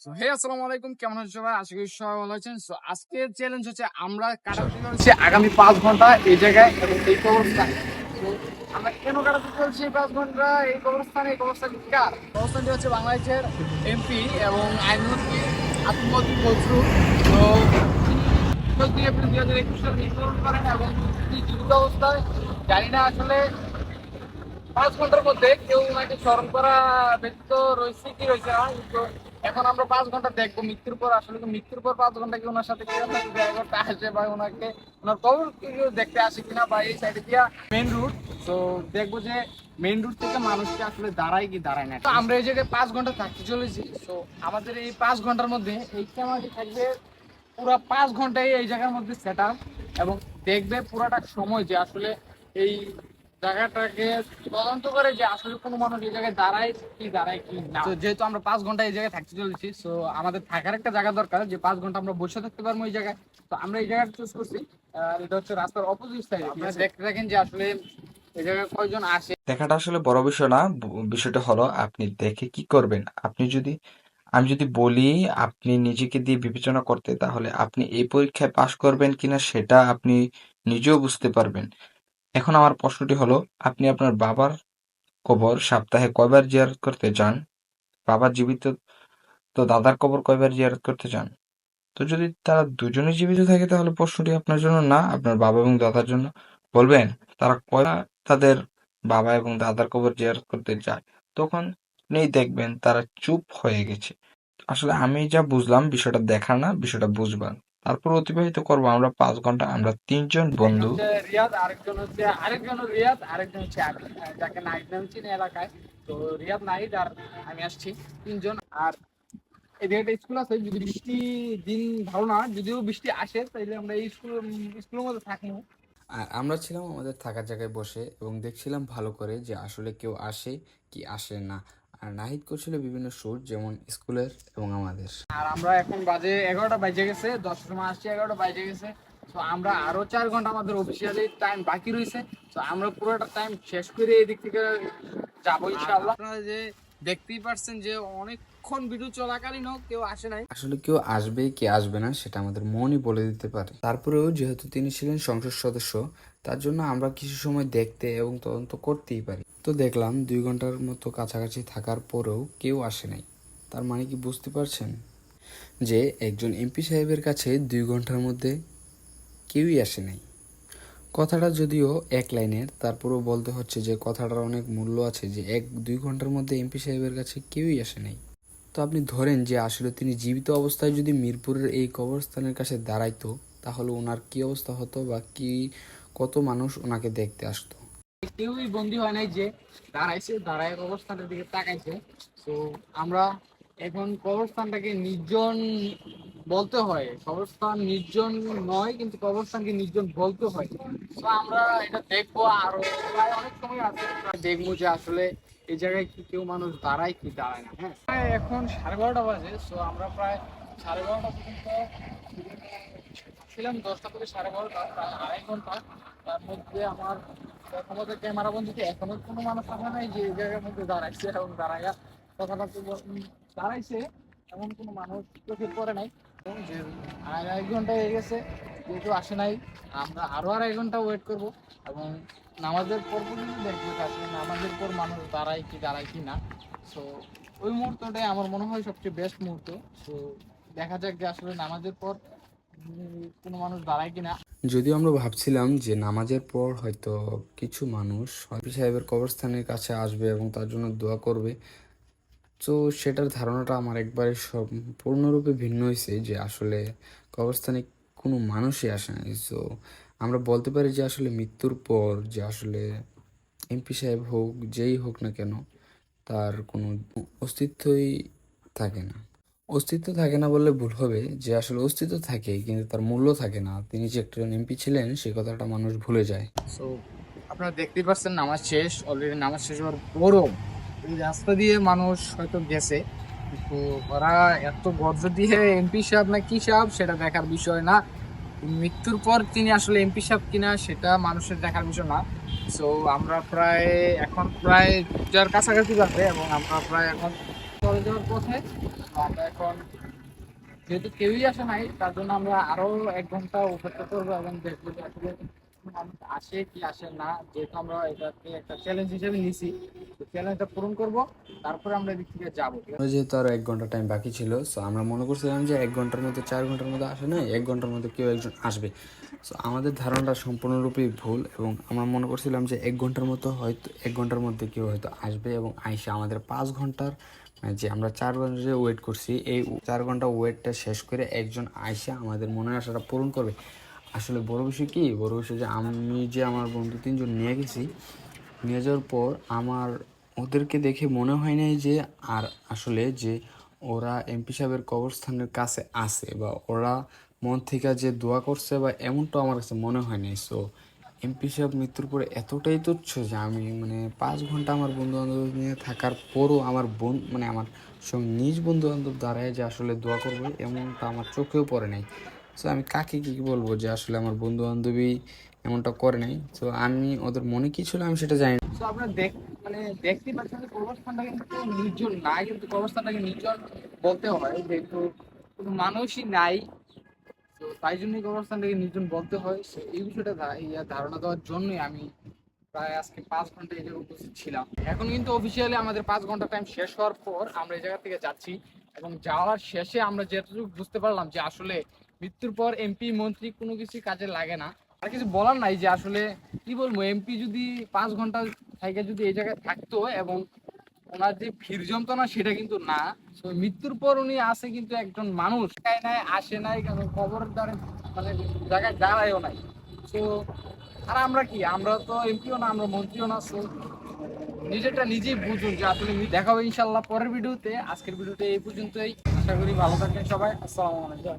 So hey আসসালামু আলাইকুম, কেমন আছেন সবাই? আশা করি সবাই ভালো আছেন। সো আজকের চ্যালেঞ্জ হচ্ছে আমরা কাটাতে চলছি আগামী 5 ঘন্টা এই জায়গায় এবং এই কবরস্থানে। তো আমরা কেন কাটাতে চলছি 5 ঘন্টা এই কবরস্থানে? এই কবরস্থানটি কার? কবরস্থানটি হচ্ছে বাংলাদেশের এমপি এবং আইনমন্ত্রী আসিফ নজরুল। তো তিনি এপ্রিল 2021 সালে মৃত্যুবরণ করেন এবং তিনি জীবিত অবস্থায়, জানি না আসলে 5 ঘন্টার মধ্যে কেউ ওনাকে স্মরণ করা ব্যতীত রয়েছে কি রয়েছে না। কিন্তু এখন আমরা 5 ঘন্টা দেখবো মৃত্যুর পর, আসলে কি মৃত্যুর পর 5 ঘন্টা কি ওনার সাথে কেউ দেখা করতে আসে বা ওনাকে ওনার কবর কেউ দেখতে আসে কিনা, বা এই সাইডে দিয়া মেইন রুট। তো দেখবো যে মেইন রুট থেকে মানুষকে আসলে দাঁড়ায় কি দাঁড়ায় না। তো আমরা এই জায়গায় 5 ঘন্টা থাকতে চলেছি। তো আমাদের এই 5 ঘন্টার মধ্যে এই ক্যামেরাটি থাকবে পুরো 5 ঘন্টায় এই জায়গার মধ্যে সেট আপ, এবং দেখবে পুরাটা সময় যে আসলে এই জায়গাটাকে তদন্ত করে যে আসলে কোনো মানুষ এই জায়গায় দাঁড়ায় কি না। তো যেহেতু আমরা 5 ঘন্টা এই জায়গায় থাকতে চলেছি, তো আমাদের থাকার একটা জায়গা দরকার, যে 5 ঘন্টা আমরা বসে থাকতে পারবো এই জায়গায়। তো আমরা এই জায়গাটা চুজ করছি। এটা হচ্ছে রাস্তার অপোজিট সাইড। আপনারা দেখতে থাকেন যে আসলে এই জায়গায় কয়জন আসে। দেখাটা আসলে বড় বিষয় না। বিষয়টা হলো আপনি দেখে কি করবেন। আমি যদি বলি আপনি নিজেকে দিয়ে বিবেচনা করতে, তাহলে আপনি এই পরীক্ষায় পাশ করবেন কিনা সেটা আপনি নিজেও বুঝতে পারবেন। এখন আমার প্রশ্নটি হলো, আপনি আপনার বাবার কবর সপ্তাহে কয়বার জিয়ারত করতে চান? বাবার জীবিত তো দাদার কবর কয়বার জিয়ারত করতে চান? তো যদি তারা দুজনেই জীবিত থাকে তাহলে প্রশ্নটি আপনার জন্য না, আপনার বাবা এবং দাদার জন্য। বলবেন তারা কয়বার তাদের বাবা এবং দাদার কবর জিয়ারত করতে যায়? তখন নেই, দেখবেন তারা চুপ হয়ে গেছে। আসলে আমি যা বুঝলাম, বিষয়টা দেখার না, বিষয়টা বুঝবার। তারপর অতিবাহিত করবো আমরা 5 ঘন্টা, আমরা 3 জন একজন বন্ধু। হচ্ছে রিয়াদ, আরেকজন রিয়াদ, আরেকজন হচ্ছে আমি, যাকে নাহিদ নামে চিনি এলাকায়। তো রিয়াদ, নাহিদ আর আমি আসছি, তিনজন। আর এদিকে একটা স্কুল আছে, যদি বৃষ্টি দিন ভালো না, যদিও বৃষ্টি আসে, তাইলে আমরা এই স্কুলের মধ্যে থাকবো। আর আমরা ছিলাম আমাদের থাকার জায়গায় বসে এবং দেখছিলাম ভালো করে যে আসলে কেউ আসে কি আসে না। আর নাহিদ করছিল বিভিন্ন শুট, যেমন স্কুলের এবং আমাদের। আর আমরা এখন বাজে 11টা বাজে গেছে, 10টার সময় আসছি, 11টা বাজে গেছে। তো আমরা আরো 4 ঘন্টা আমাদের অফিসিয়ালি টাইম বাকি রয়েছে। তো আমরা পুরোটা টাইম শেষ করে এদিক থেকে যাবো ইনশাআল্লাহ। আপনারা যে দেখতেই পারছেন যে অনেকক্ষণ ভিডিও চলাকালীনও কেউ আসে নাই। আসলে কেউ আসবে কি আসবে না সেটা আমাদের মনই বলে দিতে পারে। তারপরেও যেহেতু তিনি ছিলেন সংসদ সদস্য, তার জন্য আমরা কিছু সময় দেখতে এবং তদন্ত করতেই পারি। তো দেখলাম 2 ঘন্টার মতো কাছাকাছি থাকার পরেও কেউ আসে নাই। তার মানে কি বুঝতে পারছেন যে একজন এমপি সাহেবের কাছে 2 ঘন্টার মধ্যে কেউই আসে নাই। কথাটা যদিও এক লাইনের, তারপরেও বলতে হচ্ছে যে কথাটার অনেক মূল্য আছে, যে 1-2 ঘন্টার মধ্যে এমপি সাহেবের কাছে কেউই আসে নাই। তো আপনি ধরেন যে আসলে তিনি জীবিত অবস্থায় যদি মিরপুরের এই কবরস্থানের কাছে দাঁড়াইতো, তাহলে ওনার কি অবস্থা হতো বা কত মানুষ ওনাকে দেখতে আসতো। কেউই বন্দী হয় নাই, যে দাঁড়াইছে, দাঁড়ায় কবরস্থানের দিকে তাকাইছে। তো আমরা এখন কবরস্থানটাকে নির্জন বলতে হয়, কবরস্থান নির্জন নয়, কিন্তু কবরস্থানকে নির্জন বলতে হয়। তো আমরা এটা দেখবো, আরো প্রায় অনেক সময় আছে, দেখবো যে আসলে এই জায়গায় কি কেউ মানুষ দাঁড়ায় কি দাঁড়ায় না। হ্যাঁ, প্রায় এখন 12:30 বাজে। তো আমরা প্রায় 12:30 পর্যন্ত ছিলাম, 10টা থেকে 12:30, প্রায় 2.5 ঘন্টা। তার মধ্যে আমার আমাদের ক্যামেরা বন্ধুতে এখনো কোনো মানুষ আসে নাই যে এই জায়গার মধ্যে দাঁড়াইছে এবং দাঁড়াইয়া কথাটা দাঁড়াইছে, এমন কোনো মানুষ চোখে পড়ে নাই। এবং যে 2.5 ঘন্টা হয়ে গেছে, যেহেতু আসে নাই, আমরা আরো 2.5 ঘন্টা ওয়েট করবো এবং নামাজের পর পর্যন্ত দেখবো যে আসলে নামাজের পর মানুষ দাঁড়ায় কি না। সো ওই মুহূর্তটাই আমার মনে হয় সবচেয়ে বেস্ট মুহূর্ত। সো দেখা যাক যে আসলে নামাজের পর কোনো মানুষ দাঁড়ায় কিনা। যদিও আমরা ভাবছিলাম যে নামাজের পর হয়তো কিছু মানুষ হাফিজ সাহেবের কবরস্থানের কাছে আসবে এবং তার জন্য দোয়া করবে। তো সেটার ধারণাটা আমার একবারে সম্পূর্ণরূপে ভিন্ন হয়েছে, যে আসলে কবরস্থানে কোনো মানুষই আসে না। তো আমরা বলতে পারি যে আসলে মৃত্যুর পর যে আসলে এমপি সাহেব হোক, যেই হোক না কেন, তার কোনো অস্তিত্বই থাকে না। অস্তিত্ব থাকে না বললে ভুল হবে, যে আসলে অস্তিত্ব থাকে কিন্তু তার মূল্য থাকে না। তিনি যে একজন এমপি ছিলেন সেই কথাটা মানুষ ভুলে যায়। সো আপনারা দেখতেই পাচ্ছেন নামাজ শেষ, অলরেডি নামাজ শেষ হওয়ার পরও এই রাস্তা দিয়ে মানুষ হয়তো গেছে, কিন্তু ওরা এত গর্জ দিয়ে এমপি সাহেব না কি সাহেব সেটা দেখার বিষয় না। মৃত্যুর পর তিনি আসলে এমপি সাহেব কিনা সেটা মানুষের দেখার বিষয় না। সো আমরা প্রায় এখন প্রায় যার কাছাকাছি যাবে এবং আমরা প্রায় এখন চলে যাওয়ার পথে। তো আমরা এখন যেহেতু কেউই আসে নাই, তার জন্য আমরা আরো 1 ঘন্টা অপেক্ষা করবো এবং দেখবো যে আসলে মানুষ আসে কি আসে না। যেহেতু আমরা এটাকে একটা চ্যালেঞ্জ হিসেবে নিছি, তো চ্যালেঞ্জটা পূরণ করব, তারপরে আমরা এদিক থেকে যাবো। ঠিক আছে? যেহেতু আরো 1 ঘন্টা টাইম বাকি ছিল, সো আমরা মনে করছিলাম যে 1 ঘন্টার মধ্যে 4 ঘন্টার মধ্যে আসে না, 1 ঘন্টার মধ্যে কেউ একজন আসবে। সো আমাদের ধারণাটা সম্পূর্ণরূপেই ভুল, এবং আমরা মনে করছিলাম যে 1 ঘন্টার মতো হয়তো 1 ঘন্টার মধ্যে কেউ হয়তো আসবে এবং আইসা আমাদের 5 ঘন্টার যে আমরা 4 ঘন্টা যে ওয়েট করছি, এই 4 ঘন্টা ওয়েটটা শেষ করে একজন আইসা আমাদের মনের আশাটা পূরণ করবে। আসলে বড় বিষয় কি, বড় বিষয় যে আমি যে আমার বন্ধু 3জন নিয়ে গেছি, নিয়ে যাওয়ার পর আমার ওদেরকে দেখে মনে হয় নাই যে আর আসলে যে ওরা এমপি সাহেবের কবরস্থানের কাছে আছে, বা ওরা মন থেকে যে দোয়া করছে বা এমনটা আমার কাছে মনে হয় নাই। সো এমপি সাহেব মৃত্যুর পরে এতটাই তুচ্ছ যে আমি মানে 5 ঘন্টা আমার বন্ধু বান্ধব নিয়ে থাকার পরও আমার মানে আমার সঙ্গে নিজ বন্ধু বান্ধব দাঁড়ায় যে আসলে দোয়া করবে, এমনটা আমার চোখেও পড়ে নাই। সো আমি কাকে কি বলবো যে আসলে আমার বন্ধু বান্ধবী এমনটা করে নাই। তো আমি ওদের মনে কি ছিল আমি সেটা জানি না। তো আপনারা মানে দেখতেই পাচ্ছেন যে কবরস্থানটা কিন্তু নির্জন না, কিন্তু কবরস্থানটাকে নির্জন বলতে হয় যেহেতু কোনো মানুষই নাই। তো তাই জন্যই কবরস্থানটাকে নির্জন বলতে হয়। তো এই বিষয়টা ধারণা দেওয়ার জন্যই আমি প্রায় আজকে 5 ঘন্টা এই জায়গায় উপস্থিত ছিলাম। এখন কিন্তু অফিসিয়ালি আমাদের 5 ঘন্টা টাইম শেষ হওয়ার পর আমরা এই জায়গা থেকে যাচ্ছি, এবং যাওয়ার শেষে আমরা যেটুকু বুঝতে পারলাম যে আসলে মৃত্যুর পর এমপি মন্ত্রী কোনো কিছু কাজে লাগে না। আর কিছু বলার নাই যে আসলে কি বলবো, এমপি যদি 5 ঘন্টা থেকে যদি এই জায়গায় থাকতো এবং ওনার যে ভিড় যন্ত্রণা সেটা কিন্তু না। তো মৃত্যুর পর উনি আসে কিন্তু একজন মানুষ একাই নাই, আসে নাই, কবরের দ্বারে মানে জায়গায় দাঁড়ায়ও নাই। তো আর আমরা কি, আমরা তো এমপিও না, আমরা মন্ত্রীও না। So, নিজেরটা নিজেই বুঝুন যে আসলে দেখা হবে ইনশাল্লাহ পরের ভিডিওতে। আজকের ভিডিওতে এই পর্যন্তই, আশা করি ভালো থাকেন সবাই। আসসালামু আলাইকুম।